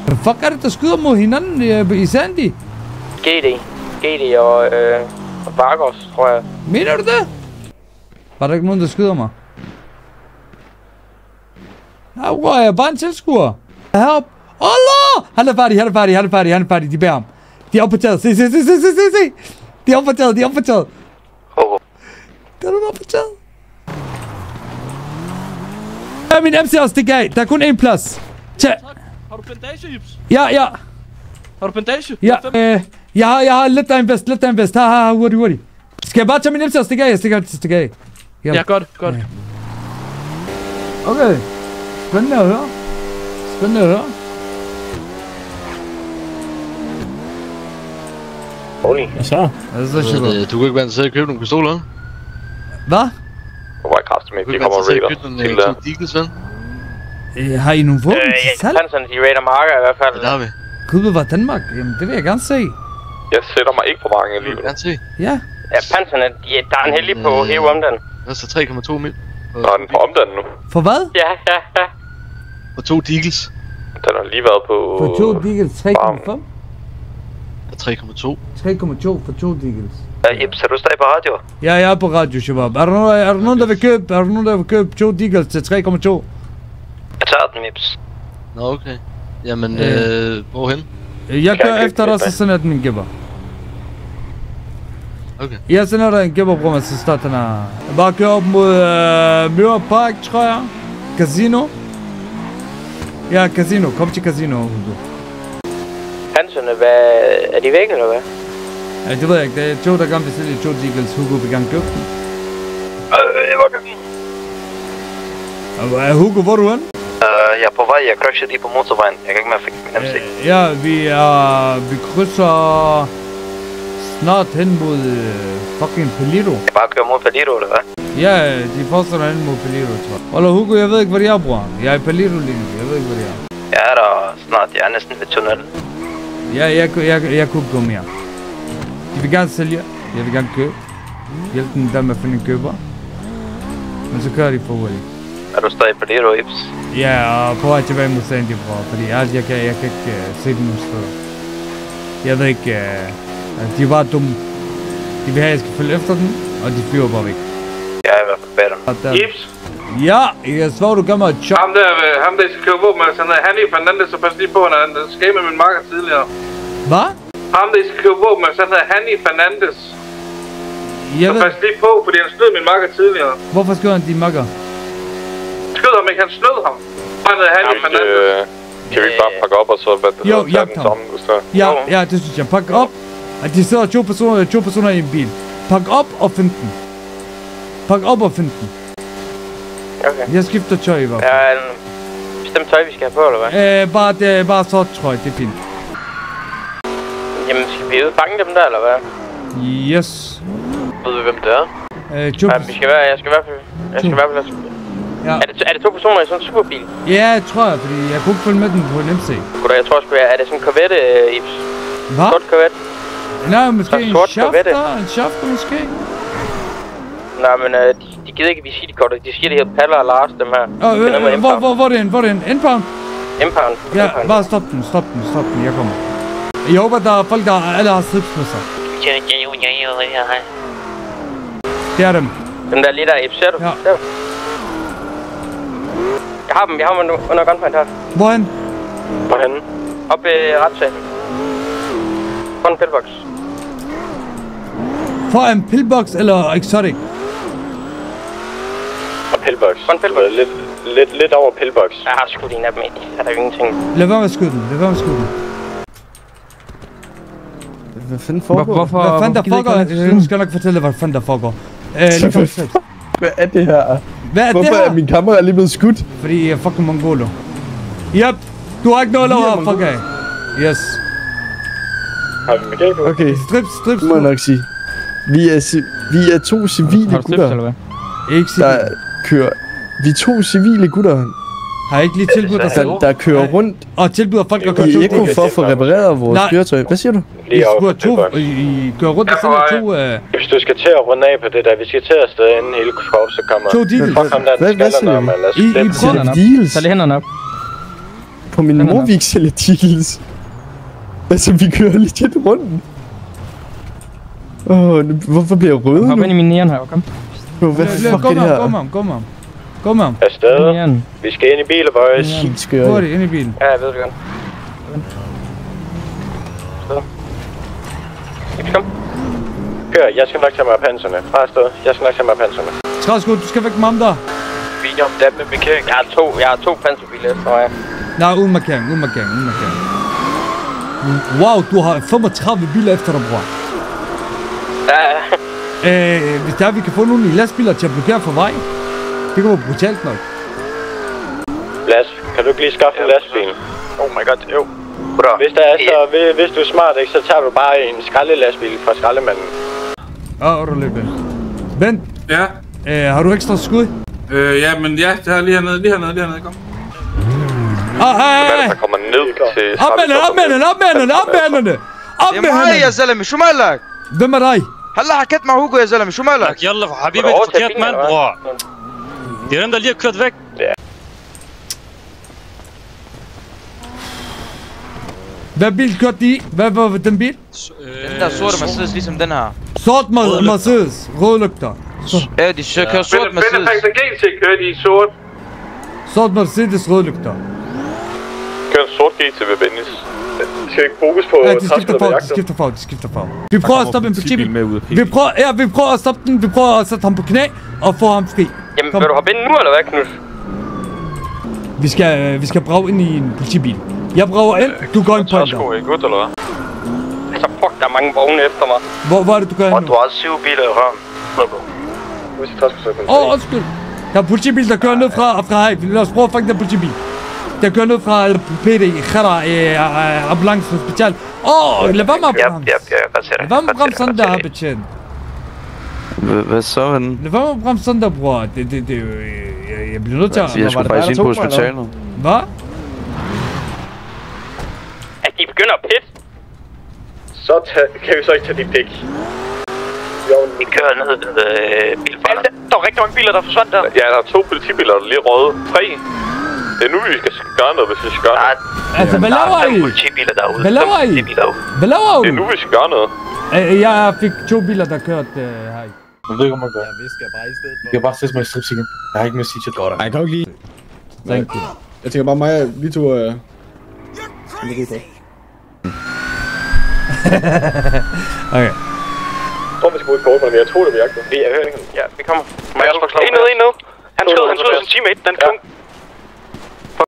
Hvad fuck er det, der skyder mod hinanden i Sandy? GD og Vargos, tror jeg. Mener du det? Var der ikke nogen, der skyder mig? Hvor er jeg bare en tilskuer? Heroppe. Allah! Han er færdig. De bærer ham. De er oppe på taget. Se. De er oppe på taget. Der er nogen oppe på taget. Ja, min MC også stikker af. Der er kun én plads. Har du bandage, Ibs? Ja. Har du bandage? Ja, jeg har lidt af en vest. Ha, hurtigt. Skal jeg bare tage min MC og stikke af? Jeg stikker af. Ja, godt. Okay. Spændende at høre. Holy. Hvad så? Du kan ikke være til at købe nogle pistoler? Hvad? Hvor var kraftigt med, de kommer og raider til Har I nogle våben til salg? Hansen, de raider marker i hvert fald. Ja, det har vi. Gud, hvad var Danmark? Jamen, det vil jeg gerne se. Jeg sætter mig ikke på marken Det vil alligevel. jeg gerne se. Ja. Ja, Pansen, der er en heldig på hæve om den. Der er så 3,2 mil. Nå, er den på omdannet nu? For hvad? Ja. Og 2 Deagles. Den har lige været på... For 2 Deagles 3,5? Og 3,2. 3,2 for 2 Deagles. Ibs, er du stadig på radio? Ja, jeg er på radio, Shabab. Er der nogen, der vil købe 2 Deagles til 3,2? Jeg tager den, Ibs. Nå, okay. Jamen, hvorhen? Jeg kører efter dig, så sender jeg den min gibber. Okay. Jeg sender dig en gibber, bror, så starter den her. Jeg bare kører op mod Mirror Park, tror jeg. Casino. Ja, Casino. Kom til Casino. Hansen, er de væk, eller hvad? Ja, det ved jeg ikke. Det er Joe, der gerne vil sælge 2 Deagles. Hugo vil gerne købe den. Jeg var gang. Hugo, hvor er du hen? Jeg er på vej. Jeg crasher lige på motorvejen. Jeg kan ikke mere fik min MC. Ja, vi krydser snart hen mod fucking Pelito. Jeg bare kører mod Pelito, eller hvad? Ja, de fortsætter hen mod Pelito, tror jeg. Eller Hugo, jeg ved ikke, hvor de er, bror. Jeg er i Pelito lige nu. Jeg ved ikke, hvor de er. Jeg er der snart. Jeg er næsten ved tunnelen. Ja, jeg kunne gå mere. De vil gerne sælge. Jeg vil gerne købe. Hjælp dem der med at finde en køber. Men så kører de for hurtigt. Er du stadig på Pelito, Ibs? Ja, og på vej tilbage mod Sandy, bror. Fordi jeg kan ikke se dem nogen steder. Jeg ved ikke... de er bare dumme. De vil have, at jeg skal følge efter dem, og de flyver bare væk. Jeg er i hvert fald bag dem. Ibs? Ja, jeg svarer, du gør mig et chok. Ham der skal købe våben, altså han hedder Hanni Fernandes, så pas lige på, han skrev med min marker tidligere. Hvad? Ham der skal købe våben, altså han hedder Hanni Fernandes. Jeg så ved... pas lige på, fordi han snød min marker tidligere. Hvorfor skød han din makker? Skød ham ikke, han snød ham. Han hedder Hanni Fernandes. Kan vi ikke bare pakke op og så tage den sammen, hvis der? Ja, det synes jeg. Pak op. At de sidder 2 personer i en bil. Pak op og find den. Okay. Jeg skifter tøj i hvert fald. Er en bestemt tøj, vi skal have på, eller hvad? Bare sort trøje, det er fint. Jamen, skal vi ud og fange dem der, eller hvad? Yes. Ved vi, hvem det er? Jeg skal i hvert fald... Ja. Er det 2 personer i sådan en superbil? Ja, jeg tror jeg, fordi jeg kunne ikke følge med den på en MC. Goddag, jeg tror sgu, er det sådan en Corvette, Ibs? Hvad? Sort Corvette? Nej, måske en Corvette. shafter måske. Nej, men de gider ikke, at vi siger de kortet. De siger, de hedder Paller og Lars, dem her. Hvor er det en? Impound? Impound. Ja, bare stop den, jeg kommer. Jeg håber, der er folk, der alle har slips med sig. Det er dem. Dem der lige der, Ibs, ser du? Ja. Jeg har dem under gunpoint her. Hvorhen? Oppe i retssalen. For en pillbox. For en pillbox eller exotic? Og pillbox. For en pillbox. Lidt over pillbox. Jeg har skudt en af dem ind. Er der jo ingenting. Lad være med at skyde den. Hvad fanden foregår? Hvad fanden der foregår? Nu skal jeg nok fortælle, hvad fanden der foregår. Hvad er det her? Hvorfor er min kamera lige blevet skudt? Fordi jeg er fucking mongolo. Yep, du har ikke noget lov at fuck af. Yes. Har vi mekanik på? Okay, Strips. må jeg nok sige. Vi er 2 civile gutter, Ikke der kører... Vi er 2 civile gutter, har ikke lige tilbudt dig selv. der kører rundt og tilbyder folk at køre i Eko for at få repareret vores køretøj. Hvad siger du? I kører rundt og sælger 2... Hvis du skal til at runde af på det der, vi skal til at stå inde hele korset kommer. 2 deals. Hvad siger du? I Deals? Så læg hænderne op. På min mor vi ikke sælger Tigels. Altså, vi kører legit rundt. Hvorfor bliver jeg rød nu? Hop ind i min næren her, kom. Hvad fuck er det her? Gå med ham. Afsted. Vi skal ind i bilen, boys. Helt skørt. Hvor er det ind i bilen? Ja, jeg ved det godt. Kom. Kør, jeg skal nok tage mig af panserne. Fra afsted. Jeg skal nok tage mig af panserne. Træskud, du skal væk med ham der. Fint om dem med markering. Jeg har to panserbiler efter mig. Nej, uden markering. Wow, du har 35 biler efter dig, bror. Ja. Hvis der vi kan få nogle lastbiler til at blokere for vej. Det kan være brutalt nok. Las, kan du ikke lige skaffe en lastbil? Oh my god, jo. Hvis der er så, hvis du er smart, ikke, så tager du bare en skraldelastbil fra skraldemanden. Rolig, Ben. Ben? Ja? Har du ekstra skud? Ja, men ja, det er lige hernede, kom. Der kommer ned til... أمننا يا معي يا زلمه شو مالك؟ Hvem er dig? هلا حكيت مع هوجو يا زلمه شو مالك؟ يلا حبيبي فكيت من بوا دي رندا ليه كرد فيك Hvad bil kørte de i? Hvad var den bil? Den der sorte Mercedes ligesom den her. Sort Mercedes. Røde lygter. Ja, de kører sort Mercedes. Vender faktisk GT kører de i sort. Sort Mercedes, røde lygter. Kør en sort GT ved Bennis. Skal ikke fokus på... Ja, de skifter farve. Vi prøver at stoppe en politibil. Vi prøver at stoppe den. Vi prøver at sætte ham på knæ og få ham fri. Jamen, vil du hoppe ind nu, eller hvad, Knut? Vi skal brage ind i en politibil. Jeg brager ind, du går ind på en der. Er I godt, eller hvad? Altså, fuck, der er mange vogne efter mig. Hvor er det, du gør ind nu? Du har 7 biler i røven. Undskyld. Der er en politibil, der kører ned fra her. Lad os prøve at fange den politibil. Der kører ned fra PD, Khara, ambulance hospital. Lad være med at bremse. Lad være med at bremse sådan der, betjent. Hvad så, han? Lad være med at bremse sådan der, bror. Jeg bliver nødt til at... Jeg skulle faktisk ind på hospitalet. Hvad? At de begynder at pisse. Så kan vi så ikke tage de dæk. Vi kører ned ved bilfejlen. Der er rigtig mange biler, der forsvandt der. Ja, der er 2 politibiler, der er lige røde. 3. Det er nu, vi skal gøre noget, hvis vi skal gøre noget. Altså, hvad laver I? Politibiler derude. Hvad laver I? Hvad laver I? Det er nu, vi skal gøre noget. Jeg fik 2 biler, der kørte her. Jeg ved ikke, om man gør. Jeg visker bare i stedet for. Jeg kan bare sætte mig i stripsikken. Jeg har ikke mere at sige til dig. Jeg kan jo ikke lide. Thank you. Jeg tænker bare mig, vi to... Okay. Jeg tror, vi skal bruge et kort, men jeg tror, det vi jagter. Vi er høringen. Ja, vi kommer. Må jeg også få slået? En ned. Han skød sin teammate, den kung.